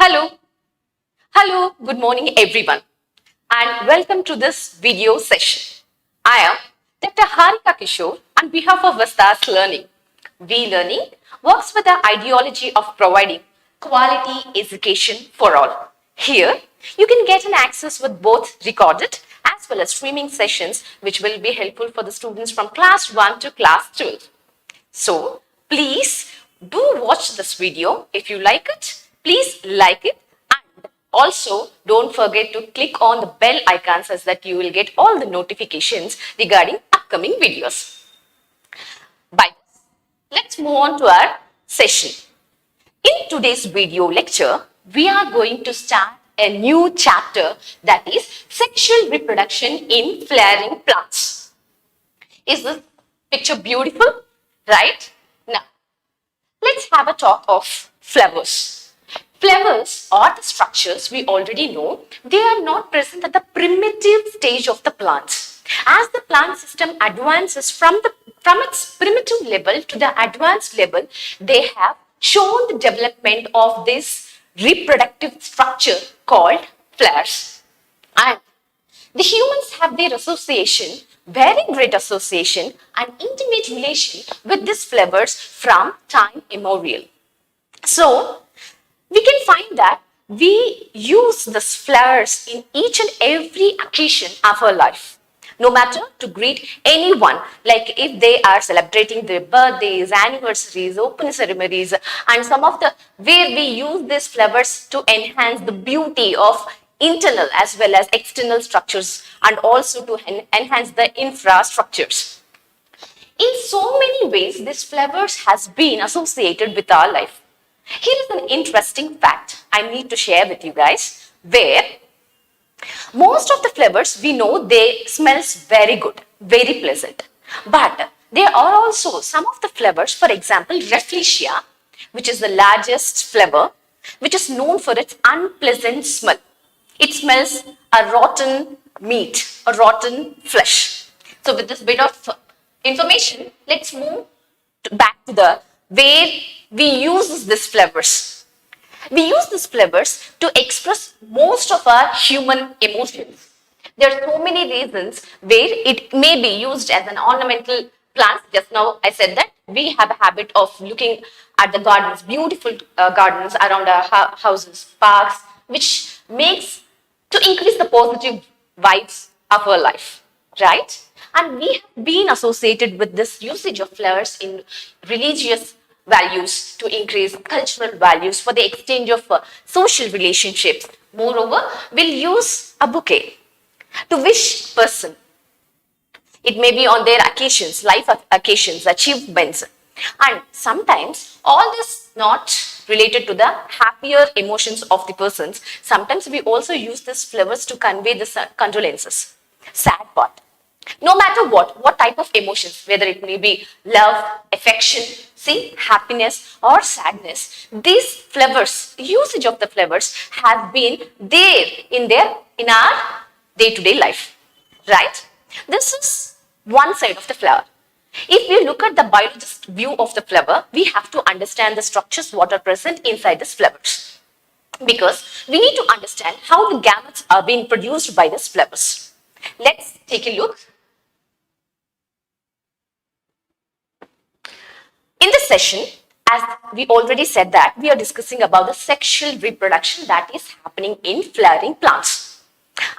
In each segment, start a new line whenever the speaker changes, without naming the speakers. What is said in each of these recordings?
Hello, good morning everyone and welcome to this video session. I am Dr. Harika Kishore on behalf of Vista's Learning. We Learning works with the ideology of providing quality education for all. Here, you can get an access with both recorded as well as streaming sessions which will be helpful for the students from class 1 to class 12. So, please do watch this video. If you like it, please like it, and also don't forget to click on the bell icon so that you will get all the notifications regarding upcoming videos. By this, let's move on to our session. In today's video lecture, we are going to start a new chapter, that is sexual reproduction in flowering plants. Is this picture beautiful? Right? Now, let's have a talk of flowers. Flowers are the structures we already know. They are not present at the primitive stage of the plant. As the plant system advances from its primitive level to the advanced level, they have shown the development of this reproductive structure called flowers. And the humans have their association, very great association and intimate relation with these flowers from time immemorial. So, we can find that we use these flowers in each and every occasion of our life. No matter to greet anyone, like if they are celebrating their birthdays, anniversaries, open ceremonies, and some of the where we use these flowers to enhance the beauty of internal as well as external structures and also to enhance the infrastructures. In so many ways, this flowers has been associated with our life. Here is an interesting fact I need to share with you guys, where most of the flowers we know they smells very good, very pleasant. But there are also some of the flowers, for example, Rafflesia, which is the largest flower, which is known for its unpleasant smell. It smells a rotten meat, a rotten flesh. So with this bit of information, let's move back to the where we use these flowers. We use these flowers to express most of our human emotions. There are so many reasons where it may be used as an ornamental plant. Just now I said that we have a habit of looking at the gardens, beautiful gardens around our houses, parks, which makes to increase the positive vibes of our life, right? And we have been associated with this usage of flowers in religious values to increase cultural values for the exchange of social relationships. Moreover, we'll use a bouquet to wish person. It may be on their occasions, life occasions, achievements. And sometimes all this not related to the happier emotions of the persons. Sometimes we also use these flowers to convey the condolences, sad part. No matter what type of emotions, whether it may be love, affection, happiness or sadness, these flowers, usage of the flowers has been there in our day-to-day life, right? This is one side of the flower. If we look at the biologist view of the flower, we have to understand the structures what are present inside these flowers, because we need to understand how the gametes are being produced by these flowers. Let's take a look. In this session, as we already said that we are discussing about the sexual reproduction that is happening in flowering plants,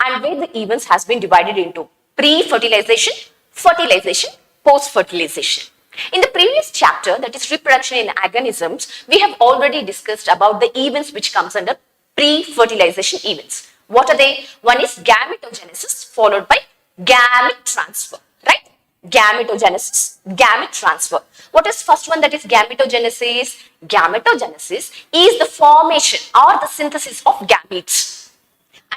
and where the events has been divided into pre-fertilization, fertilization, post-fertilization. In the previous chapter, that is reproduction in organisms, we have already discussed about the events which comes under pre-fertilization events. What are they? One is gametogenesis followed by gamete transfer, right? Gametogenesis, gamete transfer. What is first one, that is gametogenesis? Gametogenesis is the formation or the synthesis of gametes.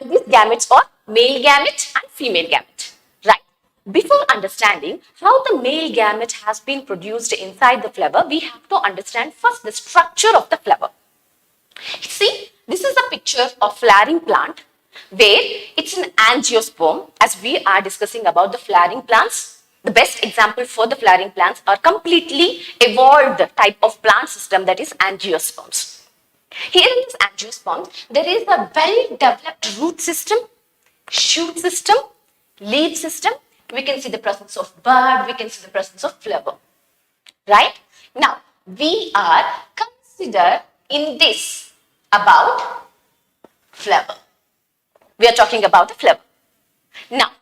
And these gametes are male gamete and female gamete, right? Before understanding how the male gamete has been produced inside the flower, we have to understand first the structure of the flower. See, this is a picture of flowering plant where it's an angiosperm, as we are discussing about the flowering plants. The best example for the flowering plants are completely evolved type of plant system, that is angiosperms. Here in this angiosperms, there is a well-developed root system, shoot system, leaf system. We can see the presence of bud, we can see the presence of flower. Right? Now, we are consider in this about flower. We are talking about the flower. Now,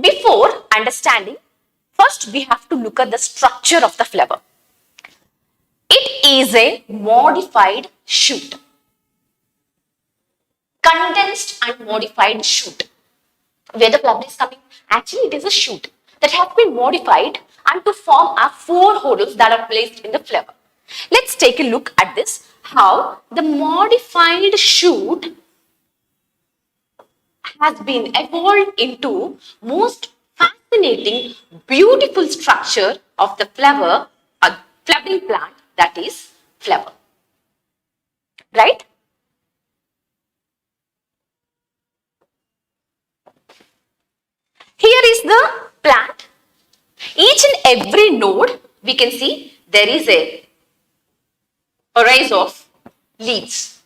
before understanding, first we have to look at the structure of the flower. It is a modified shoot. Condensed and modified shoot. Where the flower is coming, actually it is a shoot that has been modified and to form a 4 holes that are placed in the flower. Let's take a look at this, how the modified shoot has been evolved into most fascinating, beautiful structure of the flower, a flowering plant, that is flower. Right? Here is the plant. Each and every node, we can see there is a array of leaves.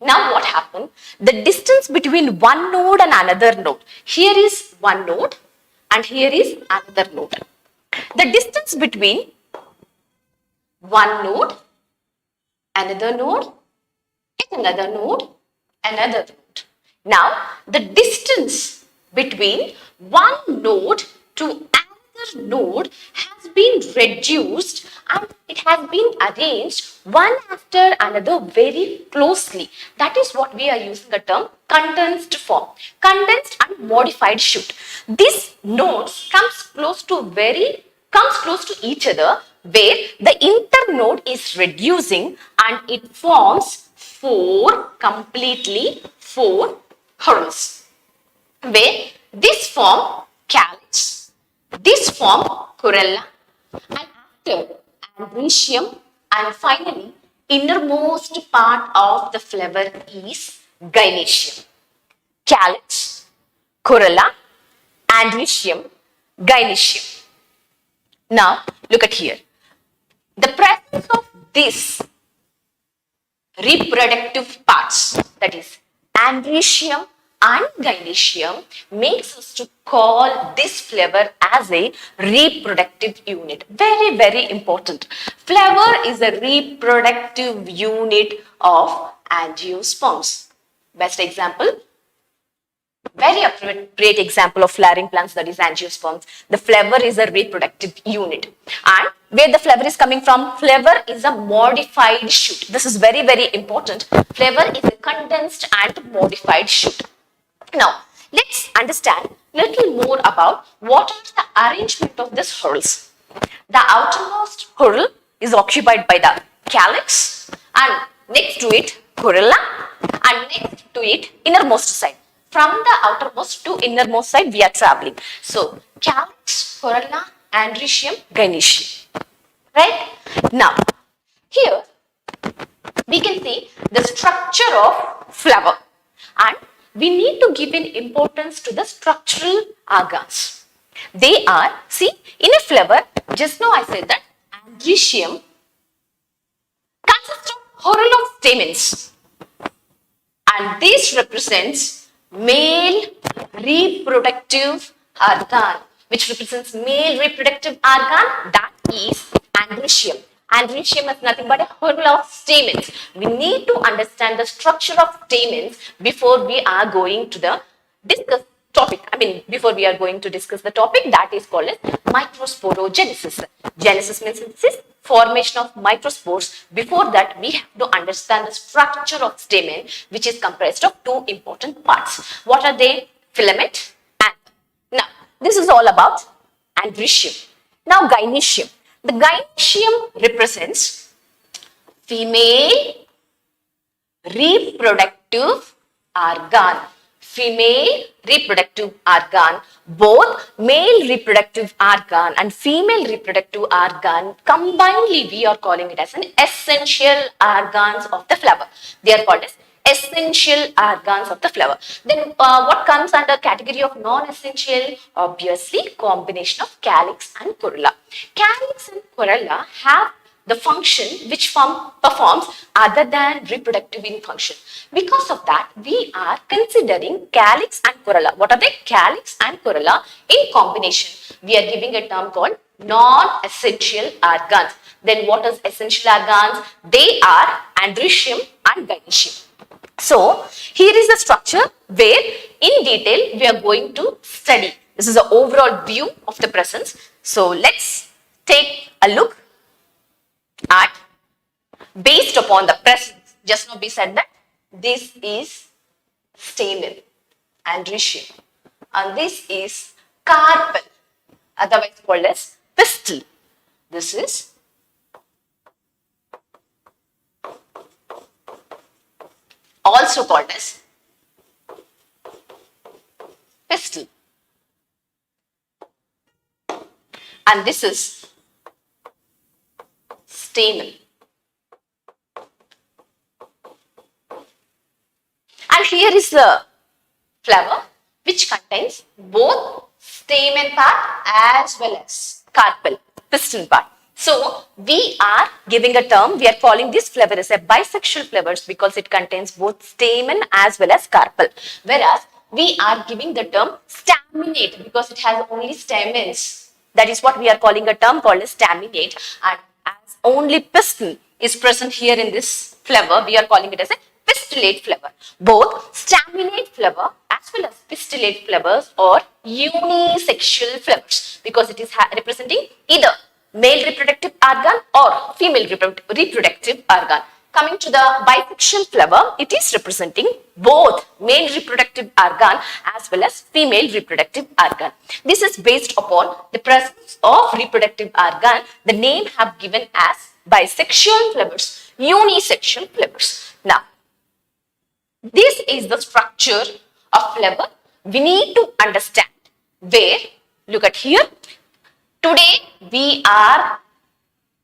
Now what happened? The distance between one node and another node. Here is one node and here is another node. The distance between one node, another node, another node, another node. Now the distance between one node to another node has been reduced and it has been arranged one after another very closely. That is what we are using the term condensed form. Condensed and modified shoot. These nodes comes close to each other where the internode is reducing and it forms 4 holes. Where this form calyx, this form corolla, and after androecium, and finally innermost part of the flower is gynoecium. Calyx, corolla, androecium, gynoecium. Now look at here. The presence of these reproductive parts, that is androecium and gynoecium, makes us to call this flower as a reproductive unit. Very, very important. Flower is a reproductive unit of angiosperms. Best example, very appropriate example of flowering plants, that is angiosperms. The flower is a reproductive unit. And where the flower is coming from? Flower is a modified shoot. This is very, very important. Flower is a condensed and modified shoot. Now, let's understand a little more about what is the arrangement of these holes. The outermost hole is occupied by the calyx and next to it corolla and next to it innermost side. From the outermost to innermost side we are traveling. So, calyx, corolla, androecium, gynoecium. Right? Now, here we can see the structure of flower and we need to give an importance to the structural organs. They are, see, in a flower, just now I said that androecium consists of whorl of stamens and this represents male reproductive organ. Which represents male reproductive organ, that is androecium. Androecium is nothing but a whorl of stamens. We need to understand the structure of stamens before we are going to the before we are going to discuss the topic that is called as Microsporogenesis. Genesis means this formation of microspores. Before that, we have to understand the structure of stamen, which is comprised of 2 important parts. What are they? Filament and now this is all about androecium. Now gynoecium. The gynoecium represents female reproductive organ. Female reproductive organ. Both male reproductive organ and female reproductive organ combinedly we are calling it as an essential organs of the flower. They are called as essential organs of the flower. Then what comes under category of non-essential? Obviously combination of calyx and corolla. Calyx and corolla have the function which performs other than reproductive in function. Because of that, we are considering calyx and corolla. What are they? Calyx and corolla in combination. We are giving a term called non-essential organs. Then what is essential organs? They are androecium and gynoecium. So here is the structure where in detail we are going to study. This is the overall view of the presence. So let's take a look at, based upon the presence. Just now we said that this is stamen, androecium, and this is carpel, otherwise called as pistil. This is also called as pistil, and this is stamen. And here is the flower which contains both stamen part as well as carpel, pistil part. So we are giving a term, we are calling this flower as a bisexual flowers because it contains both stamen as well as carpel. Whereas we are giving the term staminate because it has only stamens. That is what we are calling a term called as staminate, and as only pistil is present here in this flower, we are calling it as a pistillate flower. Both staminate flower as well as pistillate flowers are unisexual flowers because it is representing either male reproductive organ or female reproductive organ. Coming to the bisexual flower, it is representing both male reproductive organ as well as female reproductive organ. This is based upon the presence of reproductive organ. The name have given as bisexual flowers, unisexual flowers. Now, this is the structure of flower we need to understand. Where, look at here. Today we are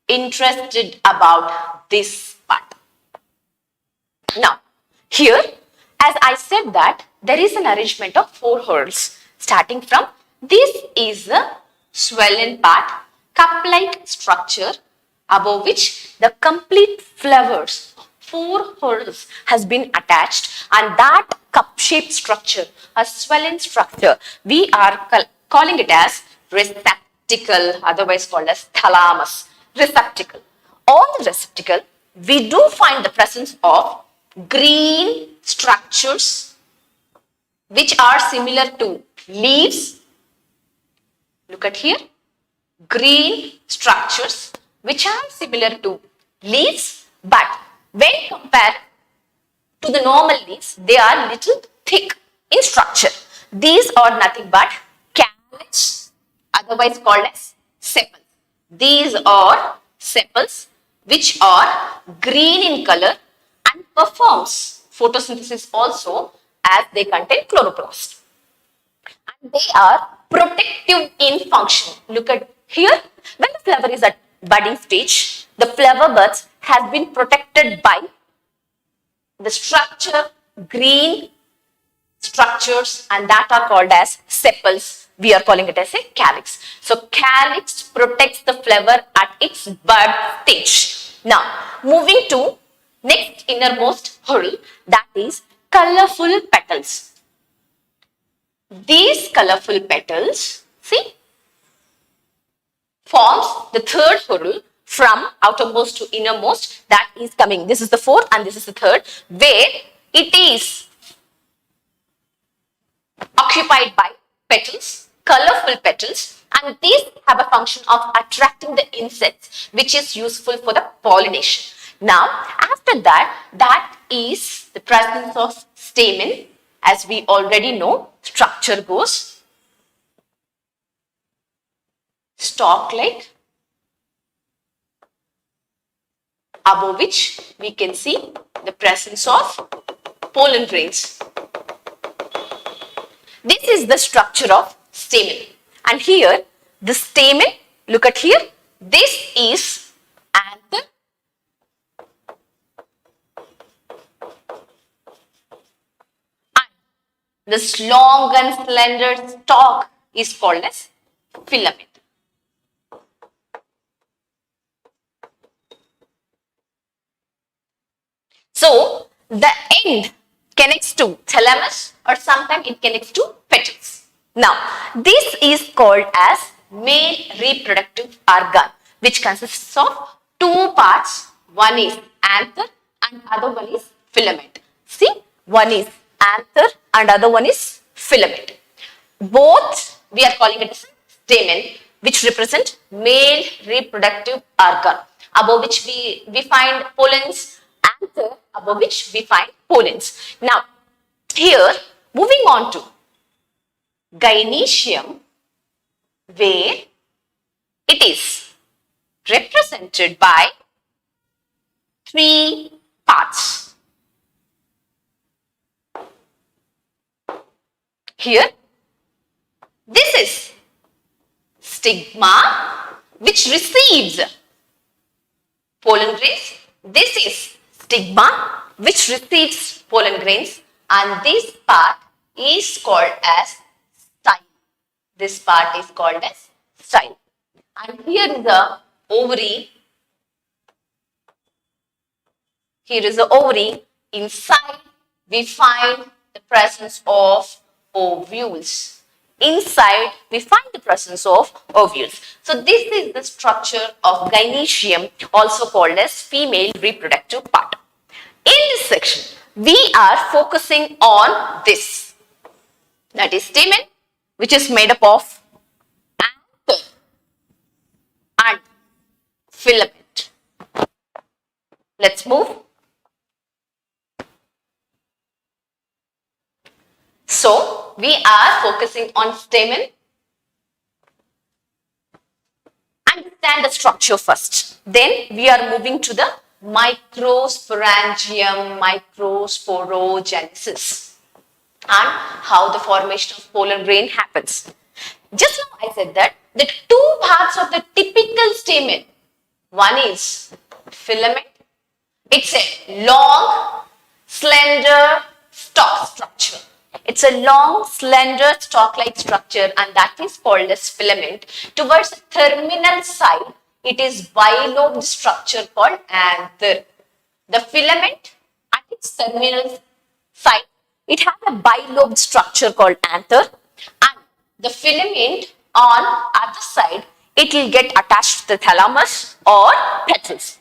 interested about this part. Now, here, as I said that there is an arrangement of 4 whorls starting from this is the swollen part, cup-like structure above which the complete flowers, 4 whorls has been attached, and that cup-shaped structure, a swollen structure, we are calling it as receptacle, otherwise called as thalamus, receptacle. On the receptacle, we do find the presence of green structures which are similar to leaves. Look at here, green structures which are similar to leaves, but when compared to the normal leaves, they are little thick in structure. These are nothing but calyx, otherwise called as sepals. These are sepals which are green in color and performs photosynthesis also as they contain chloroplast. And they are protective in function. Look at here, when the flower is at budding stage, the flower buds has been protected by the structure, green structures, and that are called as sepals. We are calling it as a calyx. So calyx protects the flower at its bud stage. Now, moving to next innermost whorl, that is colorful petals. These colorful petals, see, forms the 3rd whorl from outermost to innermost, that is coming. This is the 4th and this is the 3rd, where it is occupied by petals, colorful petals, and these have a function of attracting the insects, which is useful for the pollination. Now, after that, that is the presence of stamen. As we already know, structure goes stalk-like, above which we can see the presence of pollen grains. This is the structure of stamen. And here, the stamen, look at here, this is anther. And this long and slender stalk is called as filament. So the end connects to thalamus or sometimes it connects to petals. Now this is called as male reproductive organ, which consists of two parts. One is anther and other one is filament. See, one is anther and other one is filament. Both we are calling it as stamen, which represent male reproductive organ, above which we find pollens, anther, above which we find pollens. Now here moving on to gynoecium, where it is represented by three parts. Here, this is stigma, which receives pollen grains. This is stigma, which receives pollen grains, and this part is called as style. This part is called as style. And here is the ovary. Here is the ovary. Inside, we find the presence of ovules. Inside, we find the presence of ovules. So this is the structure of gynoecium, also called as female reproductive part. In this section, we are focusing on this. That is stamen, which is made up of anther and filament. Let's move. So, we are focusing on stamen. Understand the structure first. Then, we are moving to the Microsporangium, Microsporogenesis, and how the formation of pollen grain happens. Just now I said that the two parts of the typical stamen, one is filament. It's a long, slender stalk structure. It's a long, slender, stalk-like structure, and that is called as filament. Towards the terminal side, it is bilobed structure called anther. The filament at its terminal side, it has a bilobed structure called anther, and the filament on other side, it will get attached to the thalamus or petals.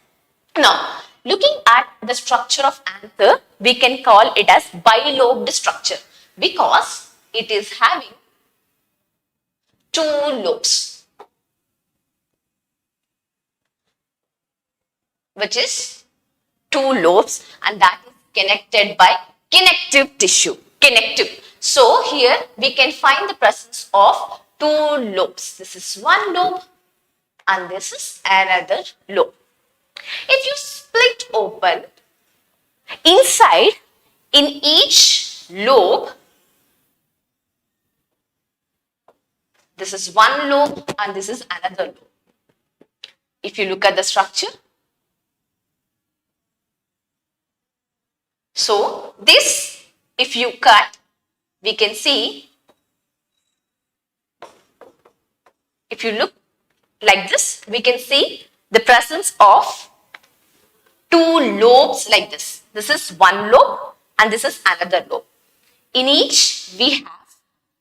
Now, looking at the structure of anther, we can call it as bilobed structure, because it is having two lobes, which is two lobes, and that is connected by connective tissue. Connective. So here we can find the presence of two lobes. This is one lobe and this is another lobe. If you split open, inside in each lobe, this is one lobe and this is another lobe. If you look at the structure, so this, if you cut, we can see, if you look like this, we can see the presence of two lobes like this. This is one lobe and this is another lobe. In each, we have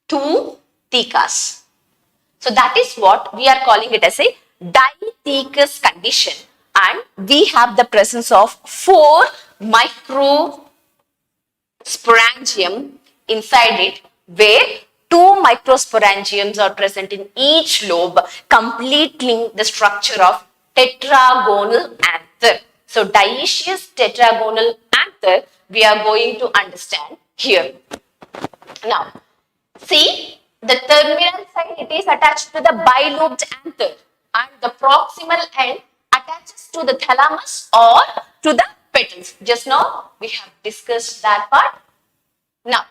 two Dieticus. So that is what we are calling it as a Dieticus condition, and we have the presence of 4 Microsporangium inside it, where 2 Microsporangiums are present in each lobe, completing the structure of tetragonal anther. So dioecious tetragonal anther we are going to understand here. Now, see, the terminal side, it is attached to the bilobed anther, and the proximal end attaches to the thalamus or to the petals. Just now we have discussed that part. Now,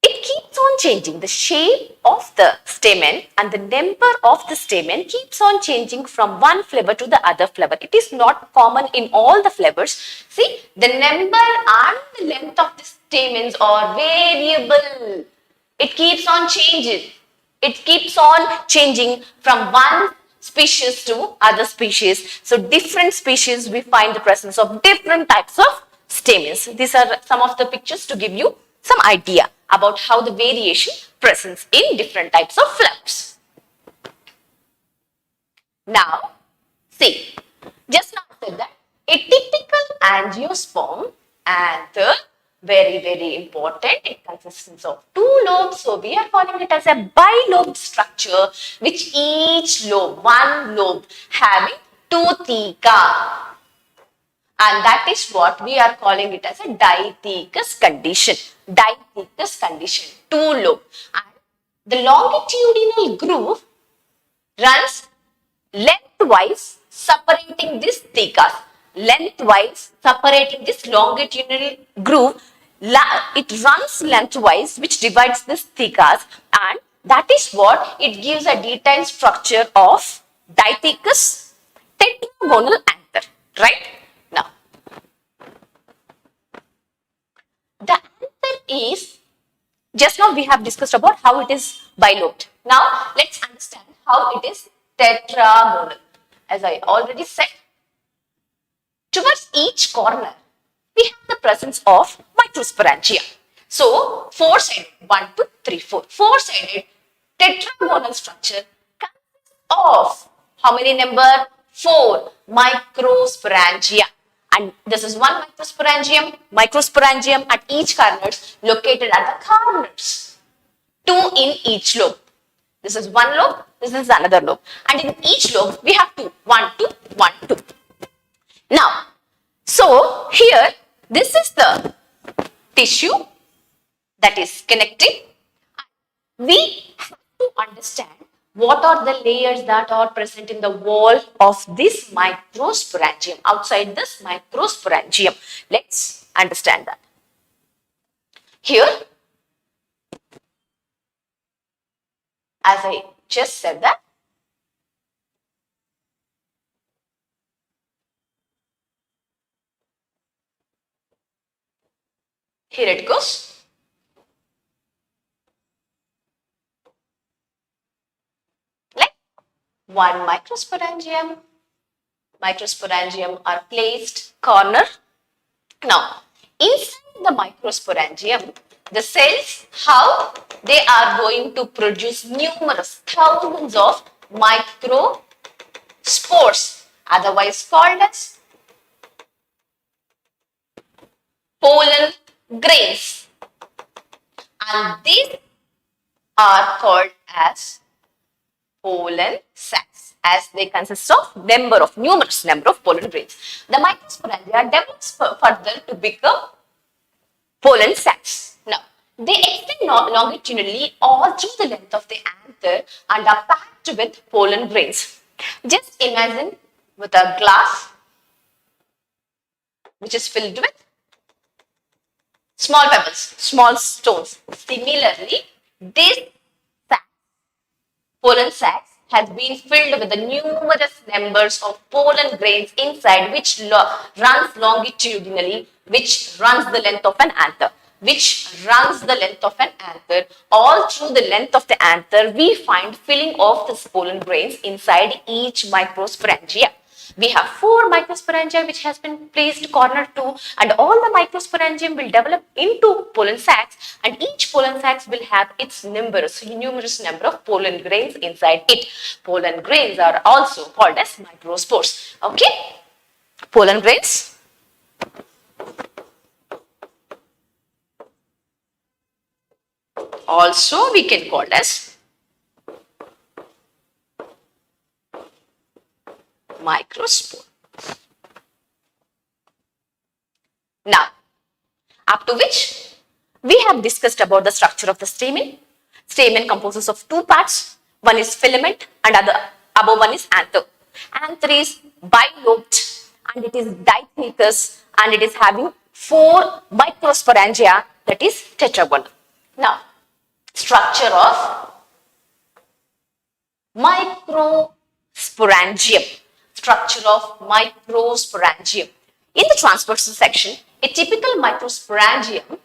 it keeps on changing. The shape of the stamen and the number of the stamen keeps on changing from one flavor to the other flavor. It is not common in all the flavors. See, the number and the length of the stamens are variable. It keeps on changing. It keeps on changing from one species to other species. So different species, we find the presence of different types of stamens. These are some of the pictures to give you some idea about how the variation presents in different types of flowers. Now, see, just now I said that a typical angiosperm anther, very important, it consists of two lobes, so we are calling it as a bilobed structure, which each lobe, one lobe having two theca. And that is what we are calling it as a Dieticus condition. Dieticus condition, two lobe. And the longitudinal groove runs lengthwise separating this thecas. Lengthwise separating this longitudinal groove, it runs lengthwise which divides this thecas, and that is what it gives a detailed structure of Dieticus tetragonal anther, right? Now, the anther is, just now we have discussed about how it is bilobed. Now, let's understand how it is tetragonal. As I already said, towards each corner, we have the presence of Microsporangia. So, four-sided, 1, 2, 3, 4, four-sided tetragonal structure consists of how many number? 4 Microsporangia. And this is one microsporangium at each corners, located at the corners. 2 in each lobe. This is one lobe, this is another lobe. And in each lobe, we have 2. 1, 2, 1, 2. Now, so here, this is the tissue that is connecting. We have to understand what are the layers that are present in the wall of this microsporangium, outside this microsporangium. Let's understand that. Here, as I just said that, here it goes. Like one microsporangium are placed corner. Now, inside the microsporangium, the cells, how they are going to produce numerous thousands of microspores, otherwise called as pollen grains, and these are called as pollen sacs, as they consist of numerous number of pollen grains. The microsporangia develops further to become pollen sacs. Now, they extend longitudinally all through the length of the anther and are packed with pollen grains. Just imagine with a glass which is filled with small pebbles, small stones. Similarly, this pollen sacs has been filled with the numerous numbers of pollen grains inside, which runs longitudinally, which runs the length of an anther. All through the length of the anther, we find filling of these pollen grains inside each microsporangia. We have 4 microsporangia which has been placed corner 2, and all the microsporangium will develop into pollen sacs, and each pollen sacs will have its numerous number of pollen grains inside it. Pollen grains are also called as microspores. Okay? Pollen grains. Also we can call as microspore. Now, up to which we have discussed about the structure of the stamen. Stamen composes of 2 parts. One is filament and above one is anther. Anther is bilobed and it is Dieticus, and it is having 4 microsporangia, that is tetragonal. Now, structure of microsporangium. Structure of microsporangium. In the transversal section, a typical microsporangium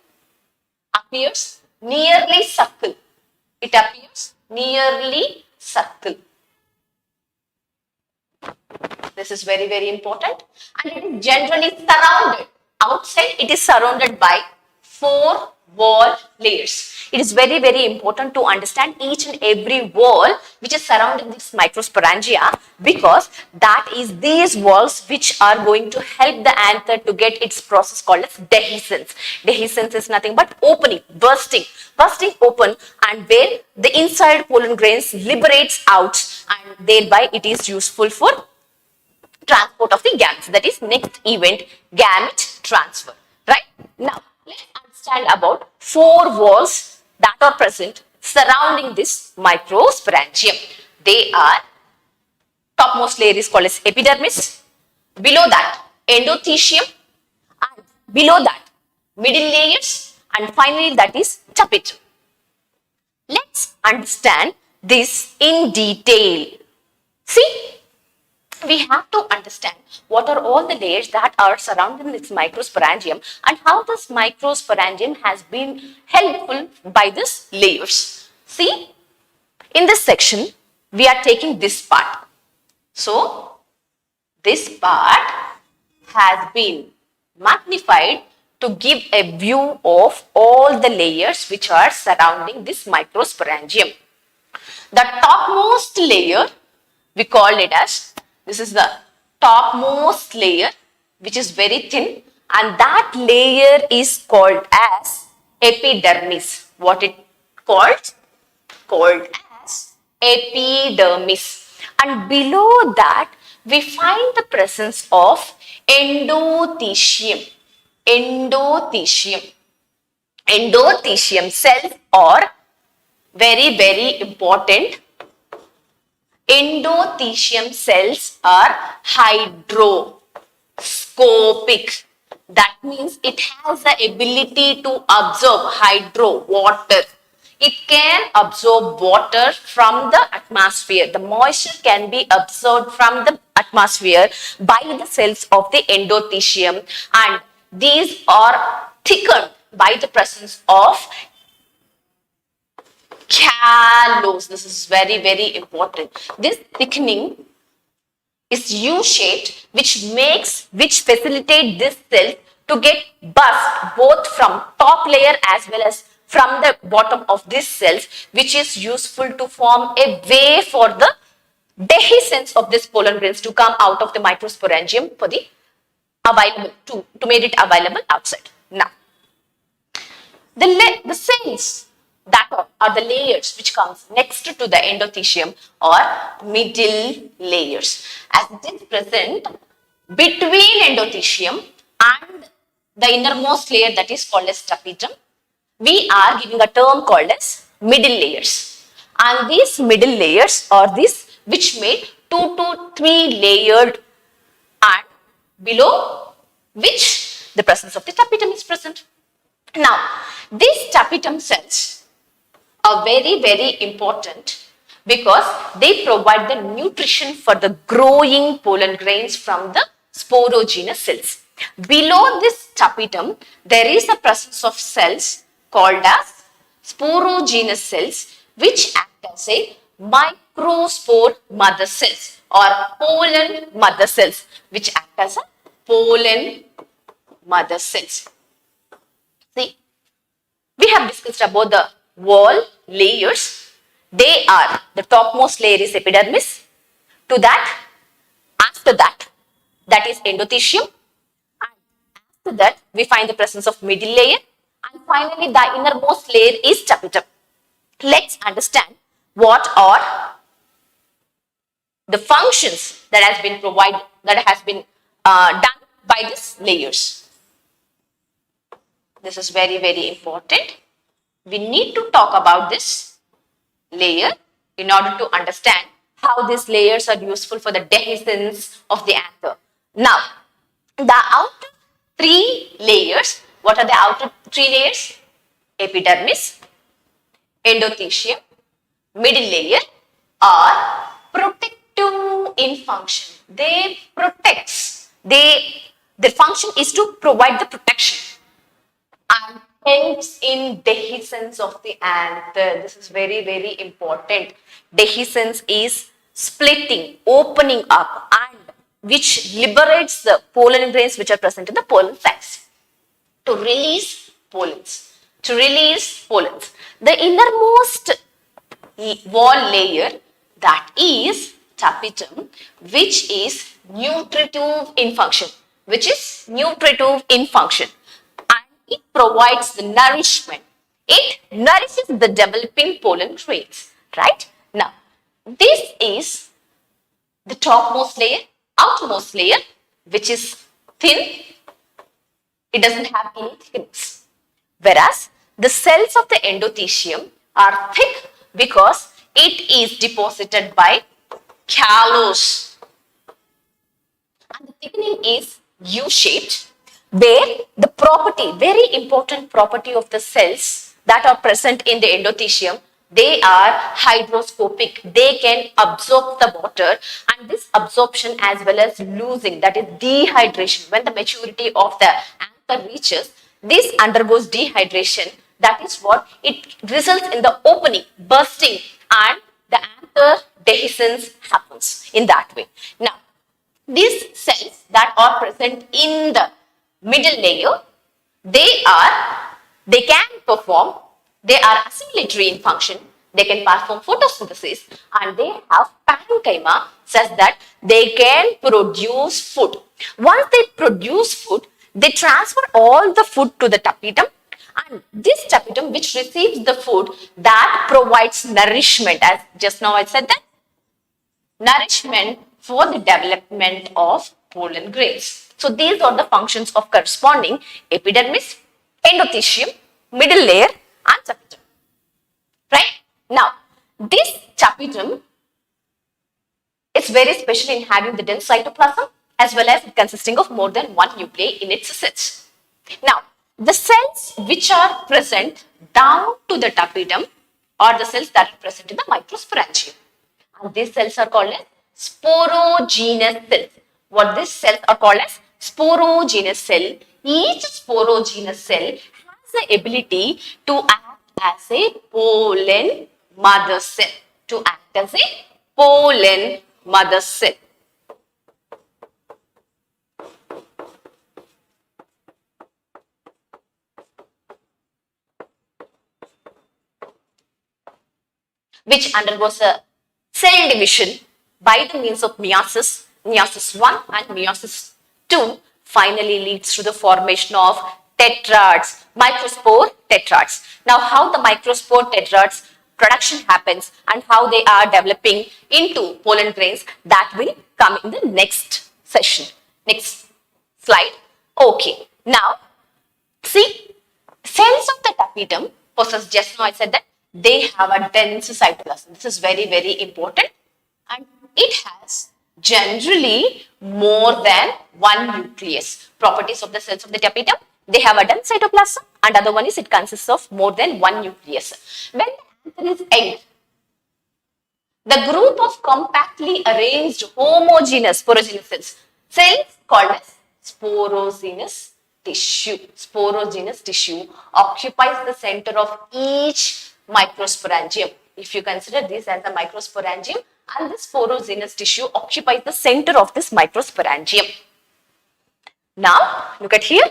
appears nearly circle. It appears nearly circle. This is very, very important, and it is generally surrounded outside it is surrounded by 4 wall layers. It is very, very important to understand each and every wall which is surrounding this microsporangia, because that is these walls which are going to help the anther to get its process called as dehiscence. Dehiscence is nothing but opening, bursting open, and where the inside pollen grains liberates out, and thereby it is useful for transport of the gametes. That is next event, gamete transfer. Right? Now, let's understand about 4 walls that are present surrounding this microsporangium. They are, topmost layer is called as epidermis, below that endothecium, and below that middle layers, and finally that is tapitum. Let's understand this in detail. See, we have to understand what are all the layers that are surrounding this microsporangium and how this microsporangium has been helpful by these layers. See, in this section, we are taking this part. So, this part has been magnified to give a view of all the layers which are surrounding this microsporangium. The topmost layer, we call it as, this is the topmost layer which is very thin, and that layer is called as epidermis. What it called? Called as epidermis. And below that we find the presence of endothecium. Endothecium cells are very, very important. Endothecium cells are hydroscopic. That means it has the ability to absorb water. It can absorb water from the atmosphere. The moisture can be absorbed from the atmosphere by the cells of the endothecium, and these are thickened by the presence of callose. This is very, very important. This thickening is U-shaped, which facilitate this cell to get burst both from top layer as well as from the bottom of these cells, which is useful to form a way for the dehiscence of this pollen grains to come out of the microsporangium for the available to make it available outside. Now, the cells that are the layers which comes next to the endothecium or middle layers. As it is present between endothecium and the innermost layer, that is called as tapitum, we are giving a term called as middle layers. And these middle layers are these which make 2 to 3 layered, and below which the presence of the tapitum is present. Now, these tapitum cells are very, very important because they provide the nutrition for the growing pollen grains from the sporogenous cells. Below this tapitum, there is a presence of cells called as sporogenous cells, which act as a microspore mother cells or pollen mother cells, which act as a pollen mother cells. See, we have discussed about the wall layers. They are, the topmost layer is epidermis. To that, after that, that is endothecium. And after that, we find the presence of middle layer. And finally, the innermost layer is tapitum. Let's understand what are the functions that has been provided, that has been done by these layers. This is very, very important. We need to talk about this layer in order to understand how these layers are useful for the dehiscence of the anther. Now, the outer 3 layers, what are the outer 3 layers? Epidermis, endothecium, middle layer are protective in function. They protects. Their function is to provide the protection and helps in dehiscence of the anther. This is very, very important. Dehiscence is splitting, opening up, and which liberates the pollen grains which are present in the pollen sacs. to release pollens. To release pollens. The innermost wall layer, that is tapetum, which is nutritive in function. Which is nutritive in function. And it provides the nourishment. It nourishes the developing pollen grains. Right? Now, this is the topmost layer, outermost layer, which is thin. It doesn't have any thickness. Whereas the cells of the endothelium are thick because it is deposited by callus. And the thickening is U-shaped, where the property, very important property of the cells that are present in the endothelium, they are hygroscopic. They can absorb the water, and this absorption as well as losing, that is dehydration. When the maturity of the anther reaches, this undergoes dehydration. That is what it results in the opening, bursting, and the anther dehiscence happens in that way. Now, these cells that are present in the middle layer, they can perform, they are assimilatory in function, they can perform photosynthesis, and they have parenchyma such that they can produce food. Once they produce food, they transfer all the food to the tapetum, and this tapetum which receives the food that provides nourishment, as just now I said that, nourishment for the development of pollen grains. So these are the functions of corresponding epidermis, endothelium, middle layer and tapetum. Right? Now, this tapetum is very special in having the dense cytoplasm as well as consisting of more than one nuclei in its cells. Now, the cells which are present down to the tapetum are the cells that are present in the microsporangium. And these cells are called as sporogenous cells. What these cells are called as sporogenous cell. Each sporogenous cell has the ability to act as a pollen mother cell. To act as a pollen mother cell. Which undergoes a cell division by the means of meiosis. Meiosis 1 and meiosis 2 finally leads to the formation of tetrads, microspore tetrads. Now, how the microspore tetrads production happens and how they are developing into pollen grains, that will come in the next session. Next slide. Okay. Now, see, cells of the tapetum possess, just now I said that, they have a dense cytoplasm. This is very, very important. And it has generally more than one nucleus. Properties of the cells of the tapetum, they have a dense cytoplasm, and other one is it consists of more than one nucleus. When the anther is young, the group of compactly arranged homogeneous sporogenous cells called as sporogenous tissue occupies the center of each microsporangium. If you consider this as a microsporangium, and this sporogenous tissue occupies the center of this microsporangium. Now, look at here.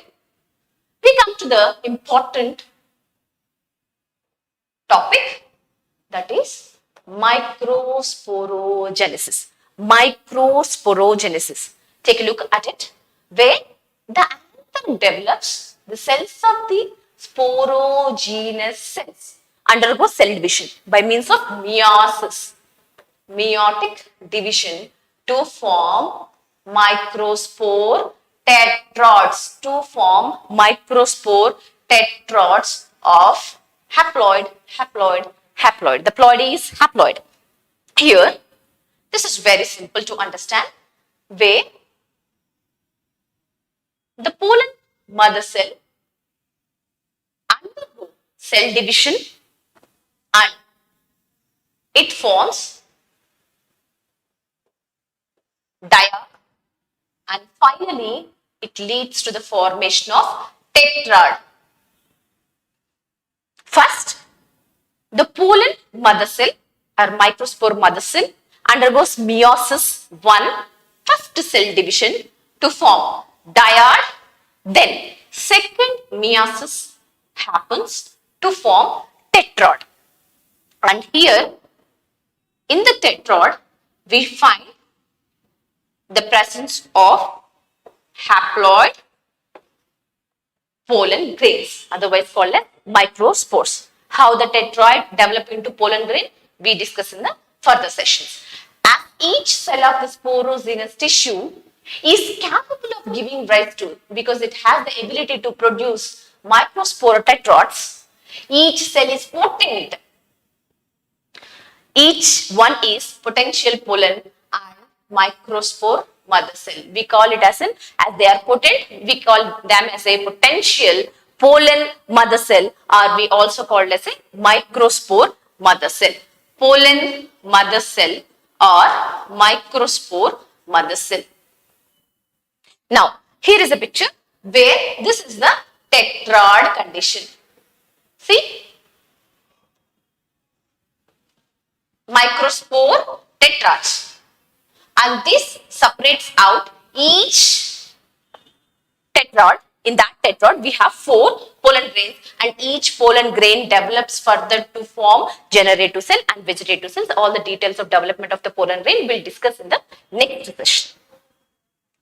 We come to the important topic, that is microsporogenesis. Microsporogenesis. Take a look at it, where the anther develops the cells of the sporogenous cells undergo cell division by means of meiosis, meiotic division, to form microspore tetrads, of haploid. The ploidy is haploid. Here, this is very simple to understand, where the pollen mother cell undergo cell division and it forms diarch, and finally it leads to the formation of tetrad. First, the pollen mother cell or microspore mother cell undergoes meiosis 1, first cell division, to form diarch. Then second meiosis happens to form tetrad. And here in the tetrad, we find the presence of haploid pollen grains, otherwise called as microspores. How the tetrad develop into pollen grain, we discuss in the further sessions. As each cell of the sporogenous tissue is capable of giving rise to, because it has the ability to produce microspore tetrads, each cell is potent. Each one is potential pollen and microspore mother cell. We call it as they are potent, we call them as a potential pollen mother cell, or we also called as a microspore mother cell. Pollen mother cell or microspore mother cell. Now, here is a picture where this is the tetrad condition. See? Microspore tetrads. And this separates out each tetrad. In that tetrad, we have 4 pollen grains, and each pollen grain develops further to form generative cell and vegetative cells. All the details of development of the pollen grain we'll discuss in the next session.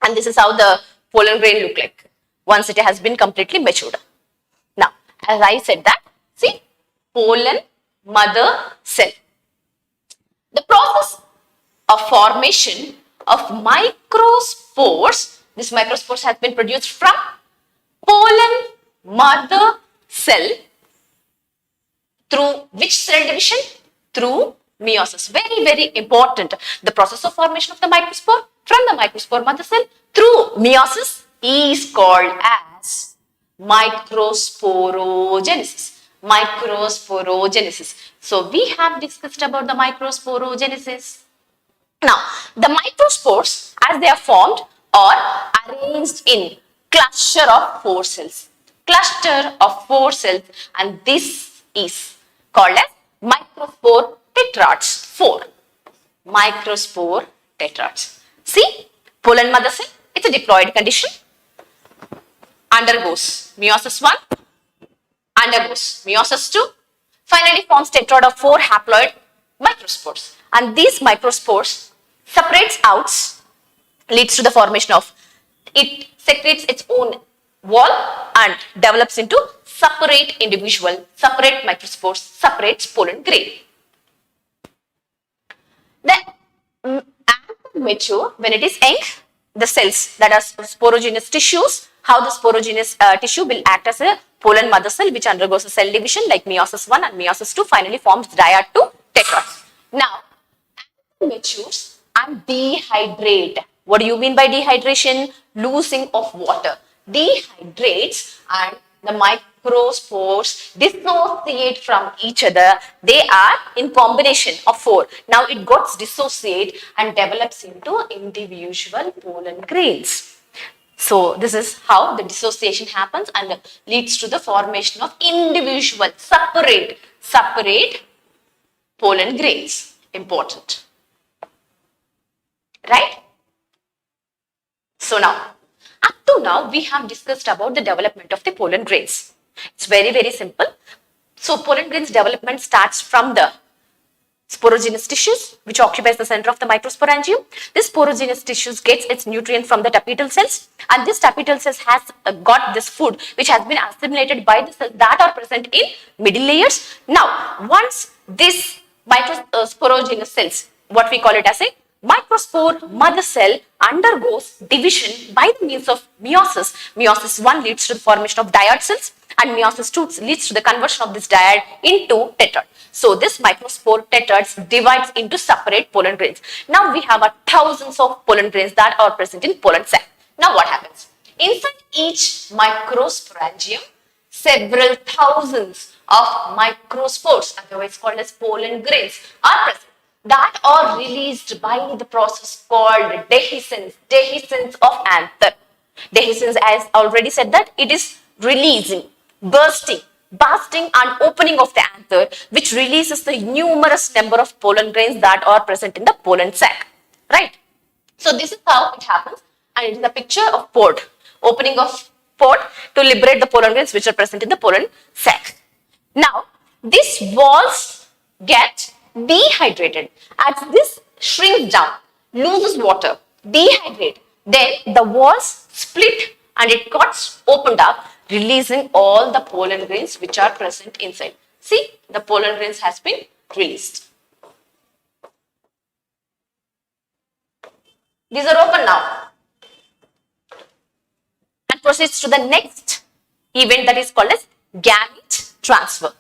And this is how the pollen grain look like once it has been completely matured. Now, as I said that, see, pollen mother cell. The process of formation of microspores, this microspores has been produced from pollen mother cell through which cell division? Through meiosis. Very, very important. The process of formation of the microspore from the microspore mother cell through meiosis is called as microsporogenesis. Microsporogenesis. So we have discussed about the microsporogenesis. Now, the microspores, as they are formed, are arranged in cluster of 4 cells. Cluster of 4 cells, and this is called as microspore tetrads. 4 microspore tetrads. See, pollen mother cell, it's a diploid condition, undergoes meiosis 1, undergoes meiosis 2, finally forms tetrad of 4 haploid microspores. And these microspores separates out, leads to the formation of, it secretes its own wall and develops into separate individual, separate microspores, separate pollen grain. The anther mature, when it is young, the cells that are sporogenous tissues, how the sporogenous tissue will act as a pollen mother cell which undergoes a cell division like meiosis 1 and meiosis 2, finally forms dyad to tetrads. Now, anther matures and dehydrate. What do you mean by dehydration? Losing of water. Dehydrates and the microspores dissociate from each other. They are in combination of 4. Now it gets dissociate and develops into individual pollen grains. So this is how the dissociation happens and leads to the formation of individual separate pollen grains. Important. Right? So now, up to now, we have discussed about the development of the pollen grains. It's very, very simple. So pollen grains development starts from the sporogenous tissues, which occupies the center of the microsporangium. This sporogenous tissues gets its nutrient from the tapetal cells, and this tapetal cells has got this food which has been assimilated by the cells that are present in middle layers. Now, once this microsporogenous cells, what we call it as a microspore mother cell, undergoes division by the means of meiosis. Meiosis 1 leads to the formation of dyad cells, and meiosis 2 leads to the conversion of this dyad into tetrad. So this microspore tetrads divides into separate pollen grains. Now we have thousands of pollen grains that are present in pollen sac. Now what happens? Inside each microsporangium, several thousands of microspores, otherwise called as pollen grains, are present, that are released by the process called dehiscence of anther. Dehiscence, as already said, that it is releasing, bursting and opening of the anther, which releases the numerous number of pollen grains that are present in the pollen sac. Right? So this is how it happens, and it is a picture of pod, opening of pod to liberate the pollen grains which are present in the pollen sac. Now, these walls get dehydrated. As this shrinks down, loses water, dehydrate, then the walls split and it got opened up, releasing all the pollen grains which are present inside. See, the pollen grains has been released. These are open now and proceeds to the next event that is called as gamete transfer.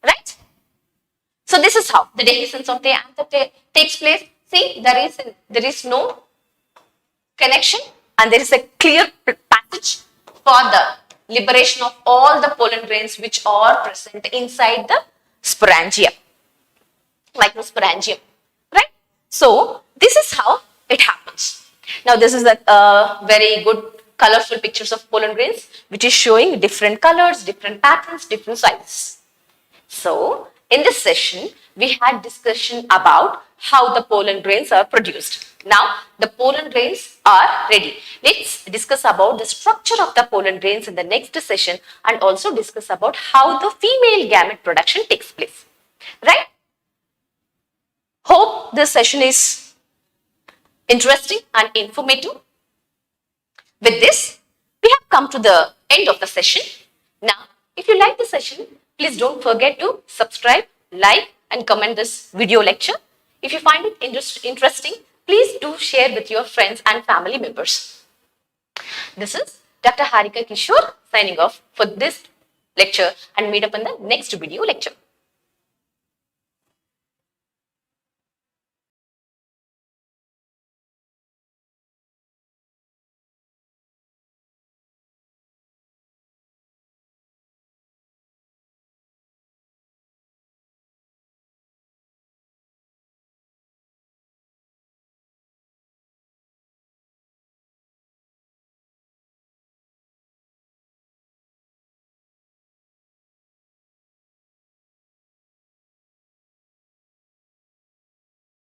Right? So this is how the dehiscence of the anther takes place. See, there is no connection and there is a clear passage for the liberation of all the pollen grains which are present inside the sporangium, microsporangium, right? So this is how it happens. Now this is a very good colorful pictures of pollen grains which is showing different colors, different patterns, different sizes. So in this session we had discussion about how the pollen grains are produced. Now the pollen grains are ready. Let's discuss about the structure of the pollen grains in the next session and also discuss about how the female gamete production takes place. Right? Hope this session is interesting and informative. With this, we have come to the end of the session. Now, if you like the session, please don't forget to subscribe, like and comment this video lecture. If you find it interesting, please do share with your friends and family members. This is Dr. Harika Kishore signing off for this lecture and meet up in the next video lecture.